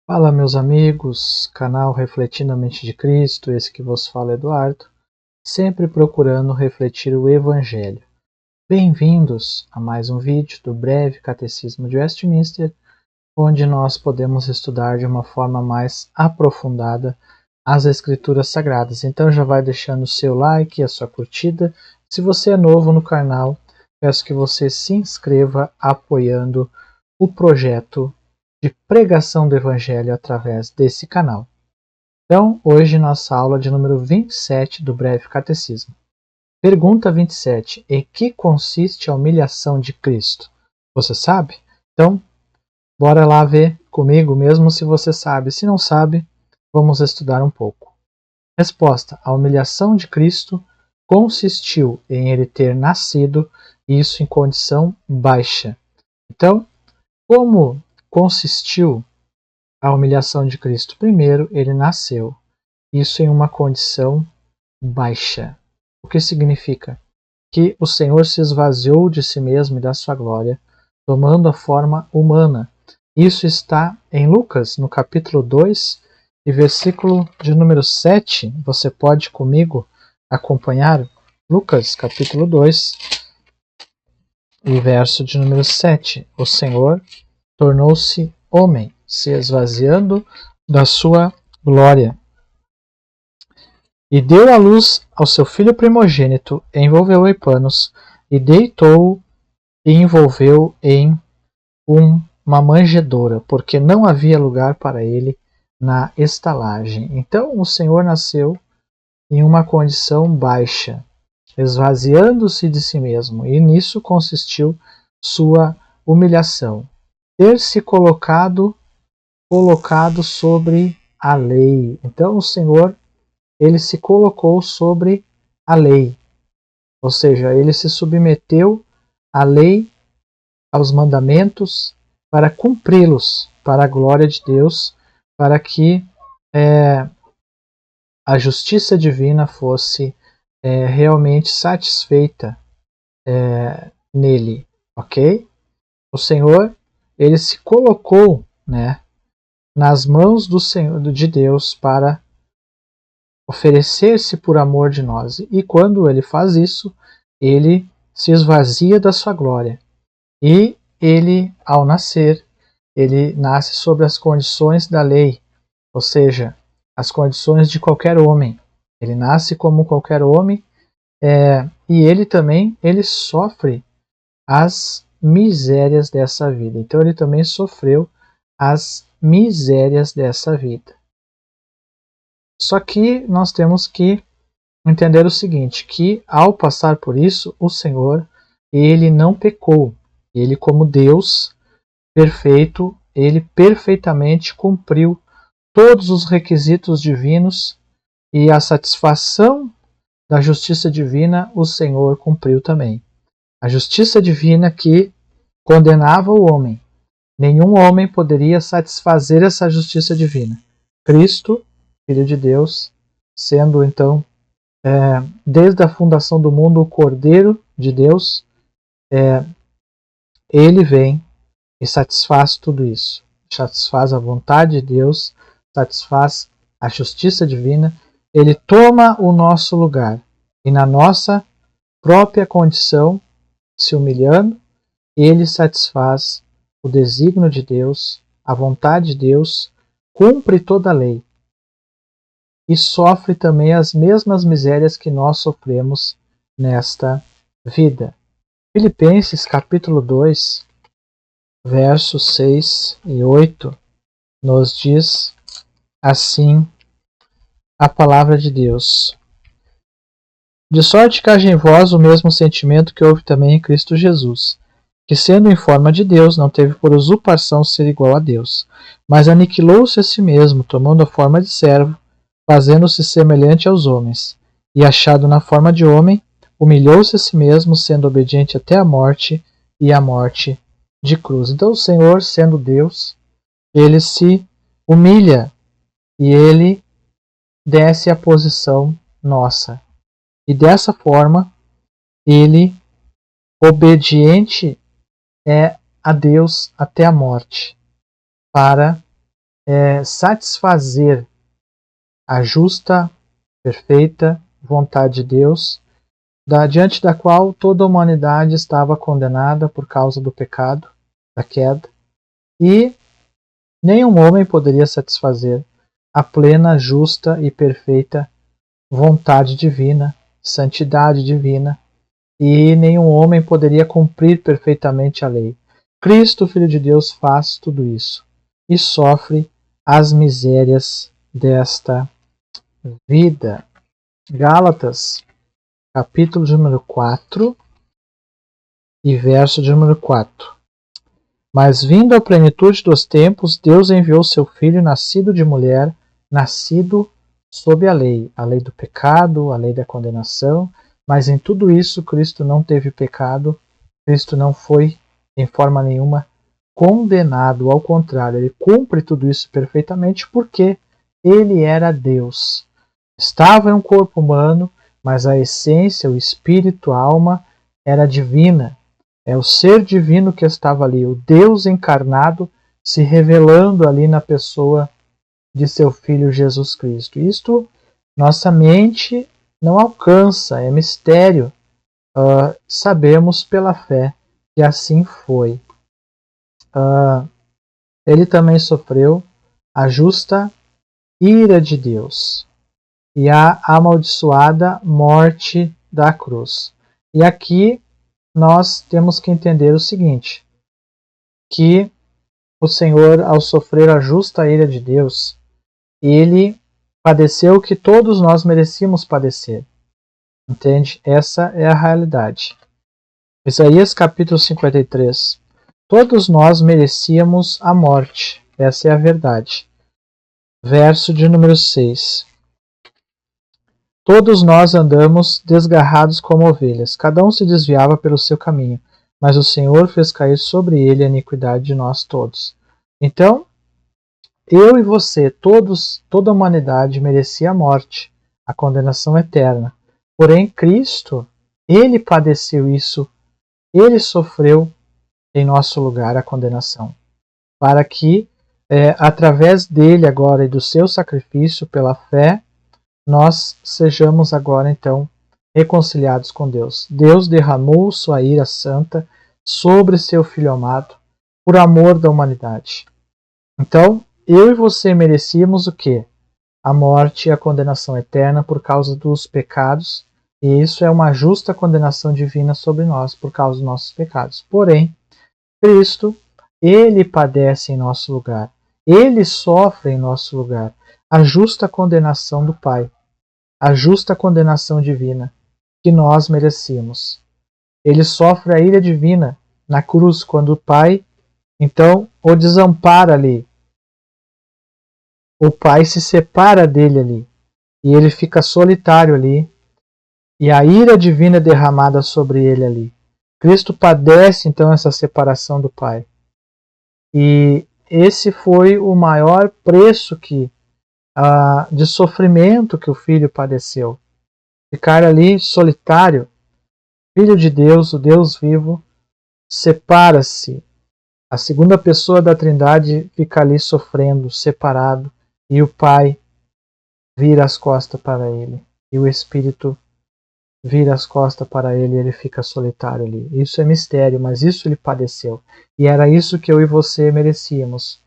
Fala, meus amigos, canal Refletindo a Mente de Cristo, esse que vos fala é Eduardo, sempre procurando refletir o Evangelho. Bem-vindos a mais um vídeo do breve Catecismo de Westminster, onde nós podemos estudar de uma forma mais aprofundada as Escrituras Sagradas. Então já vai deixando o seu like e a sua curtida. Se você é novo no canal, peço que você se inscreva apoiando o projeto de pregação do Evangelho através desse canal. Então, hoje nossa aula de número 27 do Breve Catecismo. Pergunta 27. Em que consiste a humilhação de Cristo? Você sabe? Então, bora lá ver comigo, mesmo se você sabe. Se não sabe, vamos estudar um pouco. Resposta. A humilhação de Cristo consistiu em ele ter nascido, isso em condição baixa. Então, como consistiu a humilhação de Cristo? Primeiro, ele nasceu, isso em uma condição baixa. O que significa? Que o Senhor se esvaziou de si mesmo e da sua glória, tomando a forma humana. Isso está em Lucas, no capítulo 2, e versículo de número 7. Você pode comigo acompanhar Lucas, capítulo 2, e verso de número 7. O Senhor tornou-se homem, se esvaziando da sua glória. E deu à luz ao seu filho primogênito, envolveu-o em panos, e deitou-o e envolveu em uma manjedoura, porque não havia lugar para ele na estalagem. Então o Senhor nasceu em uma condição baixa, esvaziando-se de si mesmo, e nisso consistiu sua humilhação. Ter se colocado sobre a lei. Então o Senhor, ele se colocou sobre a lei, ou seja, ele se submeteu à lei, aos mandamentos, para cumpri-los, para a glória de Deus, para que a justiça divina fosse realmente satisfeita nele, ok? O Senhor, ele se colocou, nas mãos do Senhor, de Deus, para oferecer-se por amor de nós. E quando ele faz isso, ele se esvazia da sua glória. E ele, ao nascer, ele nasce sob as condições da lei, ou seja, as condições de qualquer homem. Ele nasce como qualquer homem, e ele também sofre as misérias dessa vida. Então ele também sofreu as misérias dessa vida. Só que nós temos que entender o seguinte, que ao passar por isso, o Senhor, ele não pecou. Ele, como Deus perfeito, ele perfeitamente cumpriu todos os requisitos divinos, e a satisfação da justiça divina o Senhor cumpriu também. A justiça divina que condenava o homem. Nenhum homem poderia satisfazer essa justiça divina. Cristo, Filho de Deus, sendo então, desde a fundação do mundo, o Cordeiro de Deus, ele vem e satisfaz tudo isso. Satisfaz a vontade de Deus, satisfaz a justiça divina. Ele toma o nosso lugar e, na nossa própria condição, se humilhando, ele satisfaz o desígnio de Deus, a vontade de Deus, cumpre toda a lei e sofre também as mesmas misérias que nós sofremos nesta vida. Filipenses capítulo 2, versos 6 e 8, nos diz assim a palavra de Deus. De sorte que haja em vós o mesmo sentimento que houve também em Cristo Jesus, que sendo em forma de Deus, não teve por usurpação ser igual a Deus, mas aniquilou-se a si mesmo, tomando a forma de servo, fazendo-se semelhante aos homens, e achado na forma de homem, humilhou-se a si mesmo, sendo obediente até a morte, e a morte de cruz. Então o Senhor, sendo Deus, ele se humilha, e ele desce à posição nossa. E dessa forma, ele, obediente a Deus até a morte, para satisfazer a justa, perfeita vontade de Deus, diante da qual toda a humanidade estava condenada por causa do pecado, da queda, e nenhum homem poderia satisfazer a plena, justa e perfeita vontade divina, santidade divina, e nenhum homem poderia cumprir perfeitamente a lei. Cristo, Filho de Deus, faz tudo isso e sofre as misérias desta vida. Gálatas, capítulo de número 4 e verso de número 4. Mas vindo à plenitude dos tempos, Deus enviou seu Filho, nascido de mulher, nascido sob a lei do pecado, a lei da condenação, mas em tudo isso Cristo não teve pecado, Cristo não foi em forma nenhuma condenado, ao contrário, ele cumpre tudo isso perfeitamente porque ele era Deus. Estava em um corpo humano, mas a essência, o espírito, a alma era divina. É o ser divino que estava ali, o Deus encarnado se revelando ali na pessoa de seu Filho Jesus Cristo. Isto nossa mente não alcança, é mistério. Sabemos pela fé que assim foi. Ele também sofreu a justa ira de Deus e a amaldiçoada morte da cruz. E aqui nós temos que entender o seguinte, que o Senhor, ao sofrer a justa ira de Deus, ele padeceu o que todos nós merecíamos padecer. Entende? Essa é a realidade. Isaías capítulo 53. Todos nós merecíamos a morte. Essa é a verdade. Verso de número 6. Todos nós andamos desgarrados como ovelhas, cada um se desviava pelo seu caminho, mas o Senhor fez cair sobre ele a iniquidade de nós todos. Então, eu e você, toda a humanidade merecia a morte, a condenação eterna. Porém, Cristo, ele padeceu isso, ele sofreu em nosso lugar a condenação, para que, através dele agora e do seu sacrifício pela fé, nós sejamos agora então reconciliados com Deus. Deus derramou sua ira santa sobre seu Filho amado por amor da humanidade. Então, eu e você merecíamos o quê? A morte e a condenação eterna por causa dos pecados, e isso é uma justa condenação divina sobre nós por causa dos nossos pecados. Porém, Cristo, ele padece em nosso lugar, ele sofre em nosso lugar a justa condenação do Pai, a justa condenação divina que nós merecíamos. Ele sofre a ira divina na cruz, quando o Pai, então, o desampara ali. O Pai se separa dele ali, e ele fica solitário ali, e a ira divina é derramada sobre ele ali. Cristo padece, então, essa separação do Pai. E esse foi o maior preço de sofrimento que o Filho padeceu. Ficar ali solitário, Filho de Deus, o Deus vivo, separa-se. A segunda pessoa da Trindade fica ali sofrendo, separado, e o Pai vira as costas para ele, e o Espírito vira as costas para ele e ele fica solitário ali. Isso é mistério, mas isso ele padeceu. E era isso que eu e você merecíamos,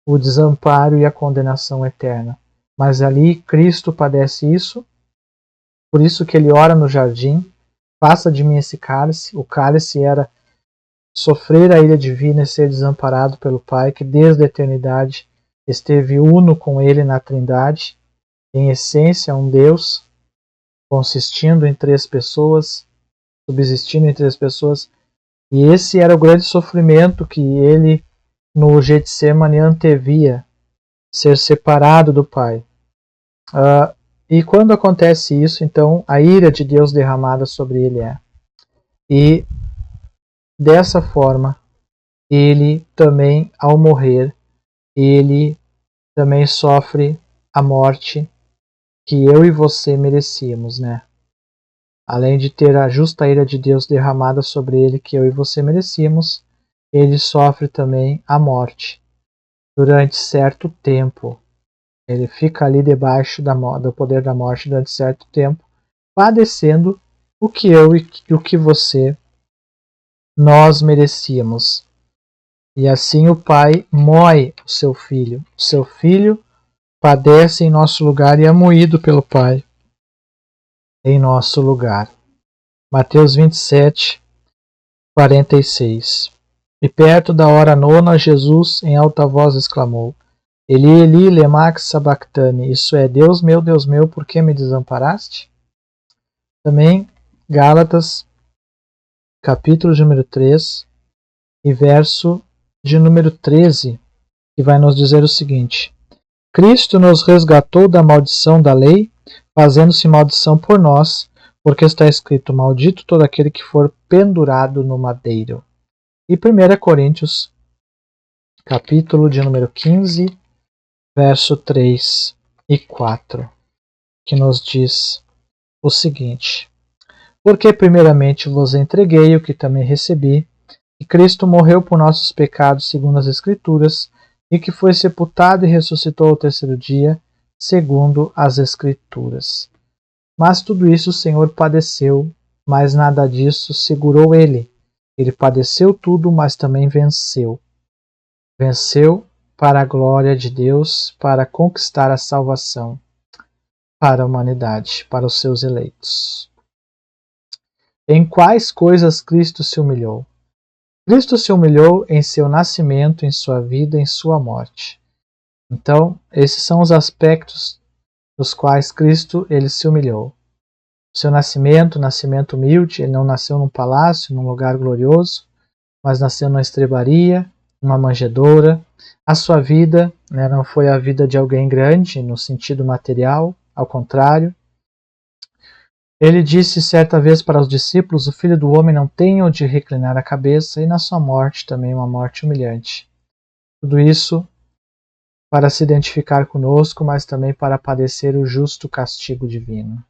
o desamparo e a condenação eterna. Mas ali Cristo padece isso, por isso que ele ora no jardim, passa de mim esse cálice. O cálice era sofrer a ira divina e ser desamparado pelo Pai, que desde a eternidade esteve uno com ele na Trindade, em essência um Deus, consistindo em três pessoas, subsistindo em três pessoas. E esse era o grande sofrimento que ele no Getsemane antevia, ser separado do Pai. E quando acontece isso, então a ira de Deus derramada sobre ele é. E dessa forma, ele também, ao morrer, ele também sofre a morte que eu e você merecíamos, né? Além de ter a justa ira de Deus derramada sobre ele que eu e você merecíamos, ele sofre também a morte durante certo tempo. Ele fica ali debaixo do poder da morte durante certo tempo, padecendo o que eu e o que você, nós merecíamos. E assim o Pai moe o seu Filho. O seu Filho padece em nosso lugar e é moído pelo Pai em nosso lugar. Mateus 27, 46. E perto da hora nona, Jesus em alta voz exclamou: Eli, Eli, lema sabachthani, isso é, Deus meu, por que me desamparaste? Também, Gálatas, capítulo de número 3, e verso de número 13, que vai nos dizer o seguinte: Cristo nos resgatou da maldição da lei, fazendo-se maldição por nós, porque está escrito: Maldito todo aquele que for pendurado no madeiro. E 1 Coríntios, capítulo de número 15, verso 3 e 4, que nos diz o seguinte: Porque primeiramente vos entreguei o que também recebi, que Cristo morreu por nossos pecados segundo as Escrituras, e que foi sepultado e ressuscitou ao terceiro dia, segundo as Escrituras. Mas tudo isso o Senhor padeceu, mas nada disso segurou ele. Ele padeceu tudo, mas também venceu. Venceu para a glória de Deus, para conquistar a salvação para a humanidade, para os seus eleitos. Em quais coisas Cristo se humilhou? Cristo se humilhou em seu nascimento, em sua vida, em sua morte. Então, esses são os aspectos nos quais Cristo ele se humilhou. O seu nascimento humilde, ele não nasceu num palácio, num lugar glorioso, mas nasceu numa estrebaria, numa manjedoura. A sua vida, né, não foi a vida de alguém grande no sentido material, ao contrário. Ele disse certa vez para os discípulos: o Filho do Homem não tem onde reclinar a cabeça, e na sua morte também uma morte humilhante. Tudo isso para se identificar conosco, mas também para padecer o justo castigo divino.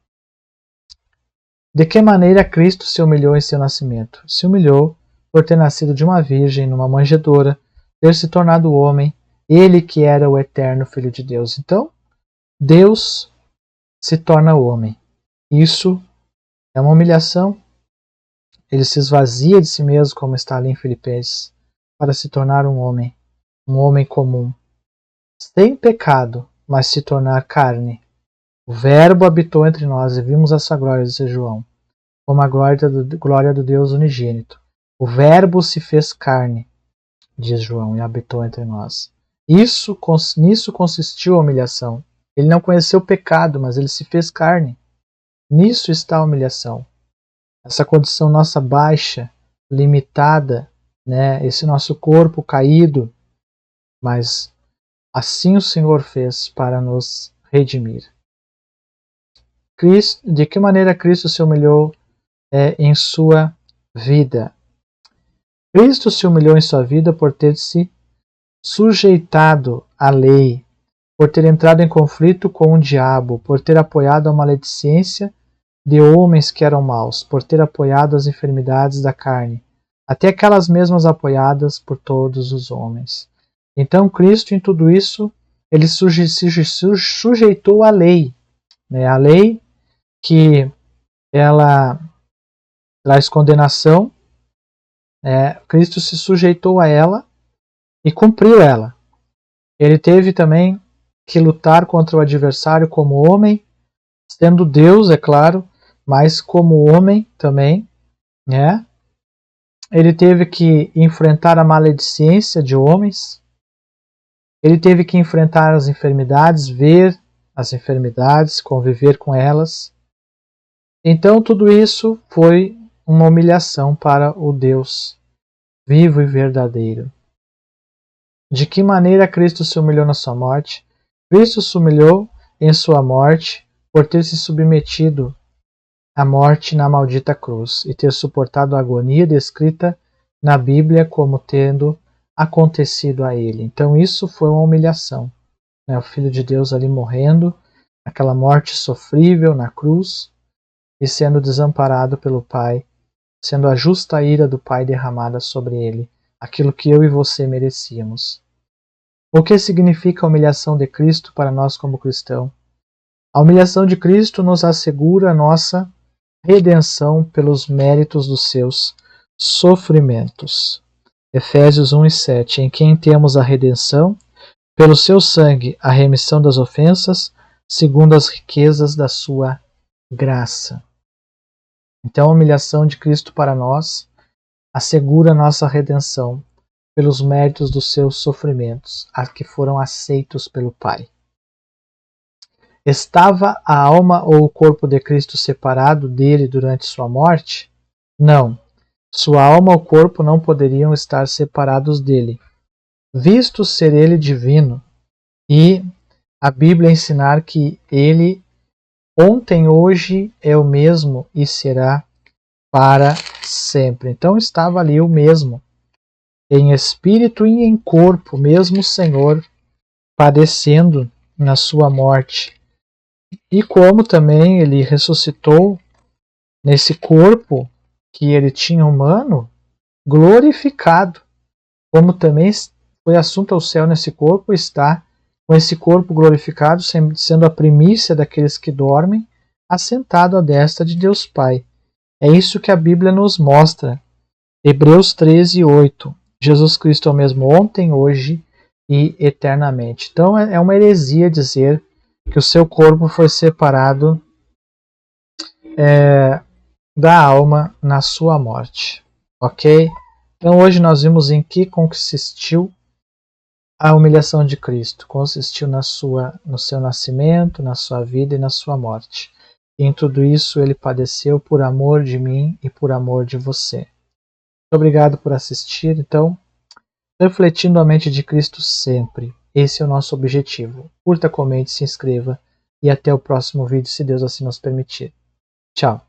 De que maneira Cristo se humilhou em seu nascimento? Se humilhou por ter nascido de uma virgem numa manjedoura, ter se tornado homem, ele que era o eterno Filho de Deus. Então, Deus se torna homem. Isso é uma humilhação. Ele se esvazia de si mesmo, como está ali em Filipenses, para se tornar um homem comum, sem pecado, mas se tornar carne. O Verbo habitou entre nós e vimos a sua glória, disse João, como a glória do Deus unigênito. O Verbo se fez carne, diz João, e habitou entre nós. Nisso consistiu a humilhação. Ele não conheceu o pecado, mas ele se fez carne. Nisso está a humilhação. Essa condição nossa baixa, limitada, né? Esse nosso corpo caído, mas assim o Senhor fez para nos redimir. De que maneira Cristo se humilhou em sua vida? Cristo se humilhou em sua vida por ter se sujeitado à lei, por ter entrado em conflito com o diabo, por ter apoiado a maledicência de homens que eram maus, por ter apoiado as enfermidades da carne, até aquelas mesmas apoiadas por todos os homens. Então Cristo, em tudo isso, ele se sujeitou à lei, né? A lei que ela traz condenação, Cristo se sujeitou a ela e cumpriu ela. Ele teve também que lutar contra o adversário como homem, sendo Deus, é claro, mas como homem também, né? Ele teve que enfrentar a maledicência de homens, ele teve que enfrentar as enfermidades, ver as enfermidades, conviver com elas. Então tudo isso foi uma humilhação para o Deus vivo e verdadeiro. De que maneira Cristo se humilhou na sua morte? Cristo se humilhou em sua morte por ter se submetido à morte na maldita cruz e ter suportado a agonia descrita na Bíblia como tendo acontecido a ele. Então isso foi uma humilhação, né? O Filho de Deus ali morrendo, aquela morte sofrível na cruz e sendo desamparado pelo Pai, sendo a justa ira do Pai derramada sobre ele, aquilo que eu e você merecíamos. O que significa a humilhação de Cristo para nós como cristãos? A humilhação de Cristo nos assegura a nossa redenção pelos méritos dos seus sofrimentos. Efésios 1:7, em quem temos a redenção, pelo seu sangue, a remissão das ofensas, segundo as riquezas da sua graça. Então, a humilhação de Cristo para nós assegura a nossa redenção pelos méritos dos seus sofrimentos, a que foram aceitos pelo Pai. Estava a alma ou o corpo de Cristo separado dele durante sua morte? Não. Sua alma ou corpo não poderiam estar separados dele, visto ser ele divino, e a Bíblia ensinar que ele ontem, hoje é o mesmo e será para sempre. Então estava ali o mesmo, em espírito e em corpo, mesmo o Senhor padecendo na sua morte. E como também ele ressuscitou nesse corpo que ele tinha humano, glorificado, como também foi assunto ao céu nesse corpo, está com esse corpo glorificado, sendo a primícia daqueles que dormem, assentado à destra de Deus Pai. É isso que a Bíblia nos mostra. Hebreus 13:8. Jesus Cristo é o mesmo ontem, hoje e eternamente. Então é uma heresia dizer que o seu corpo foi separado da alma na sua morte. Ok? Então hoje nós vimos em que consistiu a humilhação de Cristo. Consistiu no seu nascimento, na sua vida e na sua morte. E em tudo isso ele padeceu por amor de mim e por amor de você. Muito obrigado por assistir. Então, refletindo a mente de Cristo sempre. Esse é o nosso objetivo. Curta, comente, se inscreva e até o próximo vídeo, se Deus assim nos permitir. Tchau.